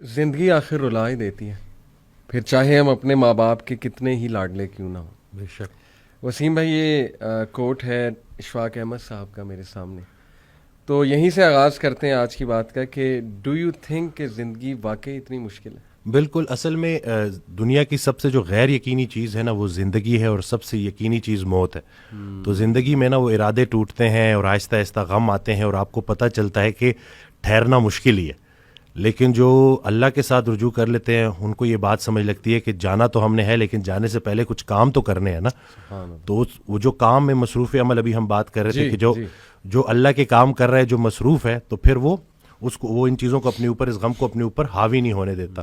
زندگی آخر رلا ہی دیتی ہے، پھر چاہے ہم اپنے ماں باپ کے کتنے ہی لاڈلے کیوں نہ ہوں۔ بے شک۔ وسیم بھائی، یہ کوٹ ہے اشفاق احمد صاحب کا میرے سامنے، تو یہیں سے آغاز کرتے ہیں آج کی بات کا کہ ڈو یو تھنک کہ زندگی واقعی اتنی مشکل ہے؟ بالکل، اصل میں دنیا کی سب سے جو غیر یقینی چیز ہے نا وہ زندگی ہے، اور سب سے یقینی چیز موت ہے۔ تو زندگی میں نا وہ ارادے ٹوٹتے ہیں اور آہستہ آہستہ غم آتے ہیں، اور آپ کو پتہ چلتا ہے کہ ٹھہرنا مشکل ہی ہے، لیکن جو اللہ کے ساتھ رجوع کر لیتے ہیں ان کو یہ بات سمجھ لگتی ہے کہ جانا تو ہم نے ہے، لیکن جانے سے پہلے کچھ کام تو کرنے ہیں نا۔ تو وہ جو کام میں مصروف عمل، ابھی ہم بات کر رہے تھے کہ جو اللہ کے کام کر رہا ہے، جو مصروف ہے، تو پھر وہ ان چیزوں کو اپنے اوپر، اس غم کو اپنے اوپر حاوی نہیں ہونے دیتا۔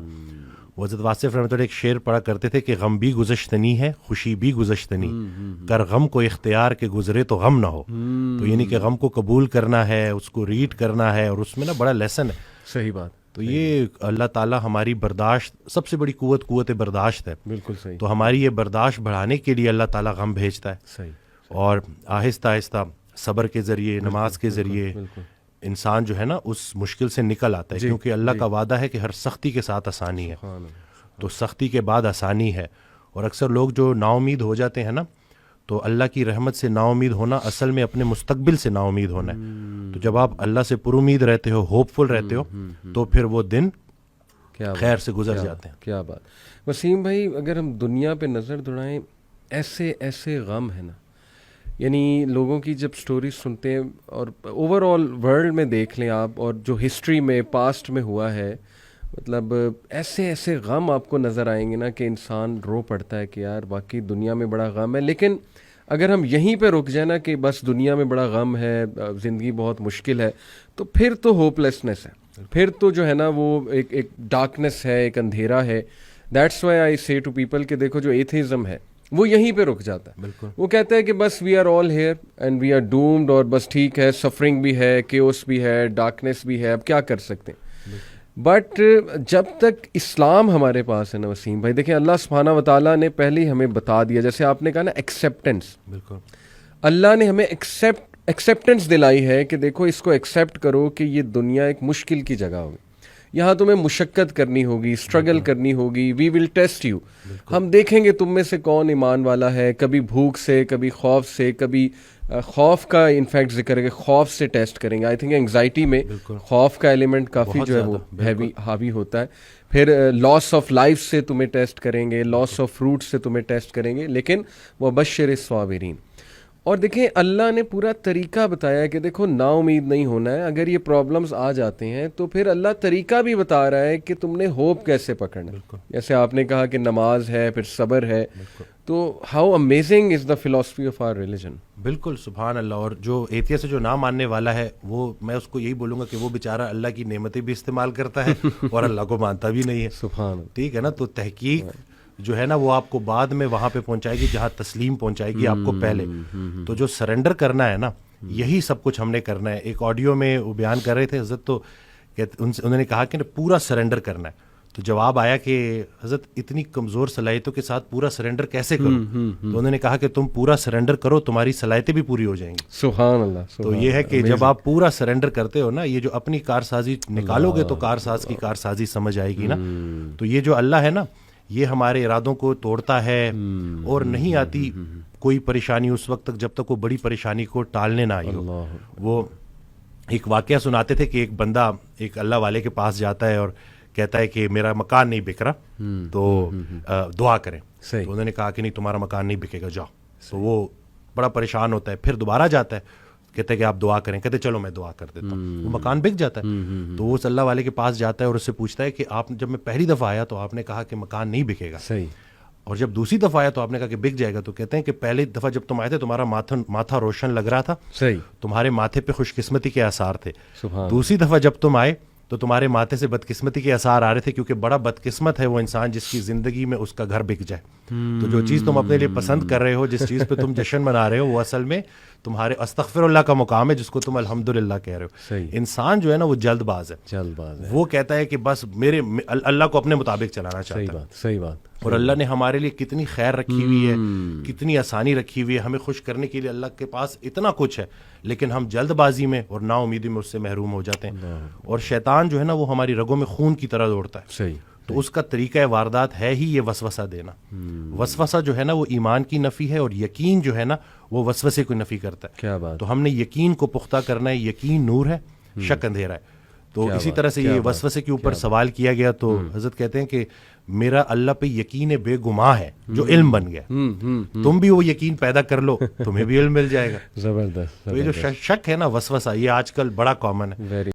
وہ حضرت واصف رحمۃ اللہ ایک شعر پڑھا کرتے تھے کہ غم بھی گزشتنی ہے، خوشی بھی گزشتنی، کر غم کو اختیار کے گزرے تو غم نہ ہو۔ تو یعنی کہ غم کو قبول کرنا ہے، اس کو ریڈ کرنا ہے، اور اس میں نا بڑا لیسن ہے۔ صحیح بات۔ تو یہ اللہ تعالیٰ ہماری برداشت، سب سے بڑی قوت برداشت ہے۔ بالکل صحیح۔ تو ہماری یہ برداشت بڑھانے کے لیے اللہ تعالیٰ غم بھیجتا ہے، صحیح۔ اور آہستہ آہستہ صبر کے ذریعے، نماز کے ذریعے انسان جو ہے نا اس مشکل سے نکل آتا ہے، کیونکہ اللہ کا وعدہ ہے کہ ہر سختی کے ساتھ آسانی ہے۔ تو سختی کے بعد آسانی ہے، اور اکثر لوگ جو نا امید ہو جاتے ہیں نا، تو اللہ کی رحمت سے نا امید ہونا اصل میں اپنے مستقبل سے نا امید ہونا ہے۔ تو جب آپ اللہ سے پر امید رہتے ہو، ہوپ فل رہتے ہو، تو پھر وہ دن خیر سے گزر جاتے ہیں۔ کیا بات۔ وسیم بھائی، اگر ہم دنیا پہ نظر دوڑائیں، ایسے ایسے غم ہے نا، یعنی لوگوں کی جب سٹوریز سنتے ہیں، اور اوور آل ورلڈ میں دیکھ لیں آپ، اور جو ہسٹری میں پاسٹ میں ہوا ہے، مطلب ایسے ایسے غم آپ کو نظر آئیں گے نا کہ انسان رو پڑتا ہے کہ یار واقعی دنیا میں بڑا غم ہے۔ لیکن اگر ہم یہیں پہ رک جائیں نا کہ بس دنیا میں بڑا غم ہے، زندگی بہت مشکل ہے، تو پھر تو ہوپ لیسنس ہے، پھر تو جو ہے نا وہ ایک ڈارکنس ہے، ایک اندھیرا ہے۔ دیٹس وائی آئی سے ٹو پیپل کہ دیکھو جو ایتھیزم ہے وہ یہیں پہ رک جاتا ہے۔ بالکل، وہ کہتا ہے کہ بس we are all here and we are doomed, اور بس ٹھیک ہے، سفرنگ بھی ہے، کیوس بھی ہے، ڈارکنیس بھی ہے، اب کیا کر سکتے ہیں۔ بٹ جب تک اسلام ہمارے پاس ہے نا وسیم بھائی، دیکھیں اللہ سبحانہ و تعالیٰ نے پہلے ہی ہمیں بتا دیا، جیسے آپ نے کہا نا ایکسیپٹنس، بالکل اللہ نے ہمیں ایکسیپٹنس دلائی ہے کہ دیکھو اس کو ایکسیپٹ کرو کہ یہ دنیا ایک مشکل کی جگہ ہوگی، یہاں تمہیں مشقت کرنی ہوگی، اسٹرگل کرنی ہوگی، وی ول ٹیسٹ یو، ہم دیکھیں گے تم میں سے کون ایمان والا ہے، کبھی بھوک سے، کبھی خوف سے، کبھی خوف کا انفیکٹ ذکر ہے کہ خوف سے ٹیسٹ کریں گے۔ آئی تھنک انگزائٹی میں خوف کا ایلیمنٹ کافی جو ہے وہ حاوی ہوتا ہے۔ پھر لاس آف لائف سے تمہیں ٹیسٹ کریں گے، لاس آف فروٹ سے تمہیں ٹیسٹ کریں گے، لیکن وبشر الصابرین۔ اور دیکھیں اللہ نے پورا طریقہ بتایا ہے کہ دیکھو نا امید نہیں ہونا ہے، اگر یہ پرابلمز آ جاتے ہیں تو پھر اللہ طریقہ بھی بتا رہا ہے کہ تم نے ہوپ کیسے پکڑنا ہے۔ جیسے آپ نے کہا کہ نماز ہے، پھر صبر ہے، تو how amazing is the philosophy of our religion. بالکل، سبحان اللہ۔ اور جو ایتھیسٹ سے جو نہ ماننے والا ہے، وہ میں اس کو یہی بولوں گا کہ وہ بیچارہ اللہ کی نعمتیں بھی استعمال کرتا ہے اور اللہ کو مانتا بھی نہیں ہے۔ سبحان اللہ، ٹھیک ہے نا۔ تو تحقیق جو ہے نا وہ آپ کو بعد میں وہاں پہ پہنچائے گی جہاں تسلیم پہنچائے گی آپ کو پہلے۔ تو جو سرنڈر کرنا ہے نا، یہی سب کچھ ہم نے کرنا ہے۔ ایک آڈیو میں وہ بیان کر رہے تھے حضرت، تو انہوں نے کہا کہ پورا سرنڈر کرنا ہے۔ تو جواب آیا کہ حضرت اتنی کمزور صلاحیتوں کے ساتھ پورا سرنڈر کیسے کروں؟ تو انہوں نے کہا کہ تم پورا سرنڈر کرو، تمہاری صلاحیتیں بھی پوری ہو جائیں گی۔ سبحان اللہ۔ تو یہ ہے کہ جب آپ پورا سرنڈر کرتے ہو نا، یہ جو اپنی کارسازی نکالو گے تو کارساز کی کارسازی سمجھ آئے گی نا۔ تو یہ جو اللہ ہے نا، یہ ہمارے ارادوں کو توڑتا ہے، اور نہیں آتی کوئی پریشانی اس وقت تک جب تک وہ بڑی پریشانی کو ٹالنے نہ آئی ہو۔ وہ ایک واقعہ سناتے تھے کہ ایک بندہ ایک اللہ والے کے پاس جاتا ہے اور کہتا ہے کہ میرا مکان نہیں بک رہا، تو دعا کریں۔ تو انہوں نے کہا کہ نہیں، تمہارا مکان نہیں بکے گا، جاؤ۔ تو وہ بڑا پریشان ہوتا ہے، پھر دوبارہ جاتا ہے، کہتے ہیں کہ آپ دعا کریں، کہتے چلو میں دعا کر دیتا ہوں۔ وہ مکان بک جاتا ہے۔ تو وہ اس اللہ والے کے پاس جاتا ہے اور اس سے پوچھتا ہے کہ آپ جب میں پہلی دفعہ آیا تو آپ نے کہا کہ مکان نہیں بکے گا، صحیح، اور جب دوسری دفعہ آیا تو آپ نے کہا کہ بک جائے گا۔ تو کہتے ہیں کہ پہلی دفعہ جب تم آئے تھے تمہارا ماتھا روشن لگ رہا تھا، صحیح، تمہارے ماتھے پہ خوش قسمتی کے آثار تھے۔ سبحان۔ دوسری دفعہ جب تم آئے تو تمہارے ماتھے سے بدقسمتی کے آثار آ رہے تھے، کیونکہ بڑا بدقسمت ہے وہ انسان جس کی زندگی میں اس کا گھر بک جائے۔ تو جو چیز تم اپنے لیے پسند کر رہے ہو، جس چیز پہ تم جشن منا رہے ہو، وہ اصل میں تمہارے استغفر اللہ کا مقام ہے جس کو تم الحمدللہ کہہ رہے ہو. صحیح. انسان جو ہے نا وہ جلد باز ہے, جلد باز ہے. وہ کہتا ہے کہ بس میرے اللہ کو اپنے مطابق چلانا چاہتا ہے. صحیح بات, صحیح بات. اور اللہ نے ہمارے لیے کتنی خیر رکھی ہوئی ہے, کتنی آسانی رکھی ہوئی ہے, ہمیں خوش کرنے کے لیے اللہ کے پاس اتنا کچھ ہے, لیکن ہم جلد بازی میں اور نا امیدی میں اس سے محروم ہو جاتے ہیں. اور شیطان جو ہے نا وہ ہماری رگوں میں خون کی طرح دوڑتا ہے. صحیح. تو اس کا طریقہ واردات ہے ہی یہ وسوسہ دینا. وسوسہ جو ہے نا وہ ایمان کی نفی ہے, اور یقین جو ہے نا وہ وسوسے کو نفی کرتا ہے. کیا بات. تو ہم نے یقین کو پختہ کرنا ہے. یقین نور ہے, شک اندھیرا ہے. تو اسی طرح سے یہ وسوسے کے اوپر سوال کیا گیا تو حضرت کہتے ہیں کہ میرا اللہ پہ یقین بے گماں ہے جو علم بن گیا. تم بھی وہ یقین پیدا کر لو, تمہیں بھی علم مل جائے گا. زبردست. تو یہ جو شک ہے نا وسوسہ, یہ آج کل بڑا کامن ہے.